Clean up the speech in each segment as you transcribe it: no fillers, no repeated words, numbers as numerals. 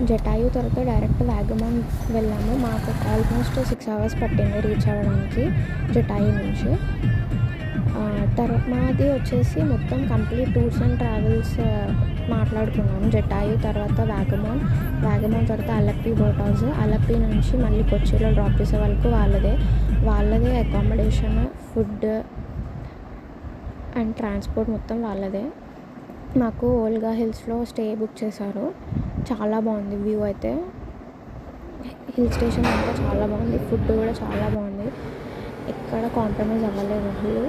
జటాయు తర్వాత డైరెక్ట్ వాగమాన్ వెళ్ళాము. మాకు ఆల్మోస్ట్ 6 hours పట్టింది రీచ్ అవ్వడానికి జటాయు నుంచి. మాది వచ్చేసి మొత్తం కంప్లీట్ టూర్స్ అండ్ ట్రావెల్స్ మాట్లాడుకున్నాము. జటాయు తర్వాత వాగమాన్ తర్వాత అలప్పి బోట్ హౌస్, అలప్పి నుంచి మళ్ళీ కొచ్చిలో డ్రాప్ చేసే వాళ్ళకు వాళ్ళదే అకామిడేషన్, ఫుడ్ అండ్ ట్రాన్స్పోర్ట్ మొత్తం వాళ్ళదే. మాకు ఓల్గా హిల్స్లో స్టే బుక్ చేశారు. చాలా బాగుంది వ్యూ అయితే. హిల్ స్టేషన్ అంతా చాలా బాగుంది, ఫుడ్ కూడా చాలా బాగుంది, ఎక్కడ కాంప్రమైజ్ అవ్వలేదు అసలు.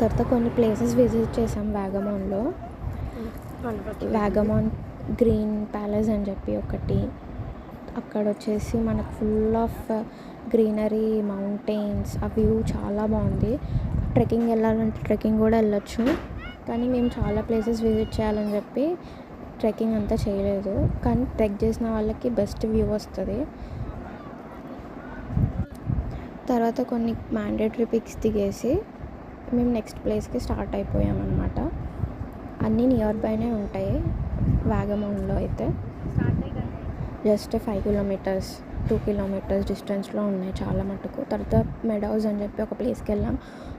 తర్వాత కొన్ని ప్లేసెస్ విజిట్ చేసాం వాగమాన్లో. వాగమాన్ గ్రీన్ ప్యాలెస్ అని చెప్పి ఒకటి, అక్కడ వచ్చేసి మనకు ఫుల్ ఆఫ్ గ్రీనరీ, మౌంటైన్స్, ఆ వ్యూ చాలా బాగుంది. ట్రెక్కింగ్ వెళ్ళాలంటే ట్రెక్కింగ్ కూడా వెళ్ళొచ్చు, కానీ మేము చాలా ప్లేసెస్ విజిట్ చేయాలని చెప్పి ట్రెక్కింగ్ అంతా చేయలేదు. కానీ ట్రెక్ చేసిన వాళ్ళకి బెస్ట్ వ్యూ వస్తుంది. తర్వాత కొన్ని మ్యాండేటరీ పిక్స్ దిగేసి మేము నెక్స్ట్ ప్లేస్కి స్టార్ట్ అయిపోయామన్నమాట. అన్నీ నియర్ బైనే ఉంటాయి వాగమాన్లో అయితే. జస్ట్ 5 kilometers 2 kilometers డిస్టెన్స్లో ఉన్నాయి చాలా మటుకు. తర్వాత మెడౌస్ అని చెప్పి ఒక ప్లేస్కి వెళ్ళాం,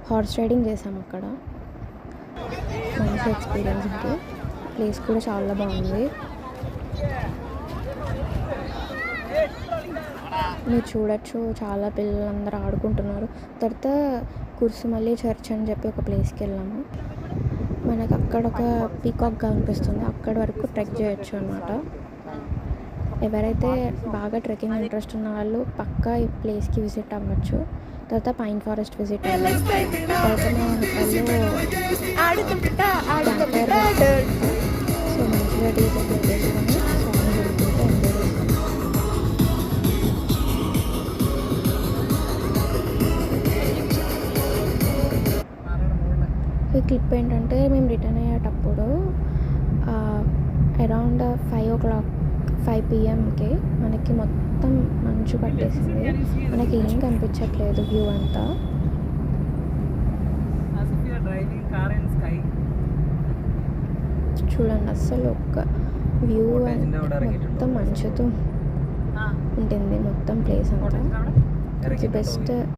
హార్స్ రైడింగ్ చేసాం అక్కడ. మంచి ఎక్స్పీరియన్స్ ఉంది, ప్లేస్ కూడా చాలా బాగుంది. మీరు చూడొచ్చు, చాలా పిల్లలందరూ ఆడుకుంటున్నారు. తర్వాత కుర్సుమల్లి చర్చ్ అని చెప్పి ఒక ప్లేస్కి వెళ్ళాము. మనకు అక్కడ ఒక పీకాక్ కనిపిస్తుంది, అక్కడి వరకు ట్రెక్ చేయొచ్చు అనమాట. ఎవరైతే బాగా ట్రెక్కింగ్ ఇంట్రెస్ట్ ఉన్న వాళ్ళు పక్కా ఈ ప్లేస్కి విజిట్ అవ్వచ్చు. తర్వాత పైన్ ఫారెస్ట్ విజిట్ అయ్యాము. తర్వాత మా హోటల్లో సో మంచిగా డీజే పెట్టేసుకొని సాంగ్ పెట్టుకుంటే ఎంజాయ్ చేస్తాం. ఈ క్లిప్ ఏంటంటే మేము రిటర్న్ అయ్యేటప్పుడు అరౌండ్ 5 PM మనకి మొత్తం మంచు పట్టేసింది. మనకి ఏం కనిపించట్లేదు వ్యూ అంతా. చూడండి అస్సలు ఒక్క వ్యూ మొత్తం మంచుతో ఉంటుంది మొత్తం ప్లేస్ అంతా. బెస్ట్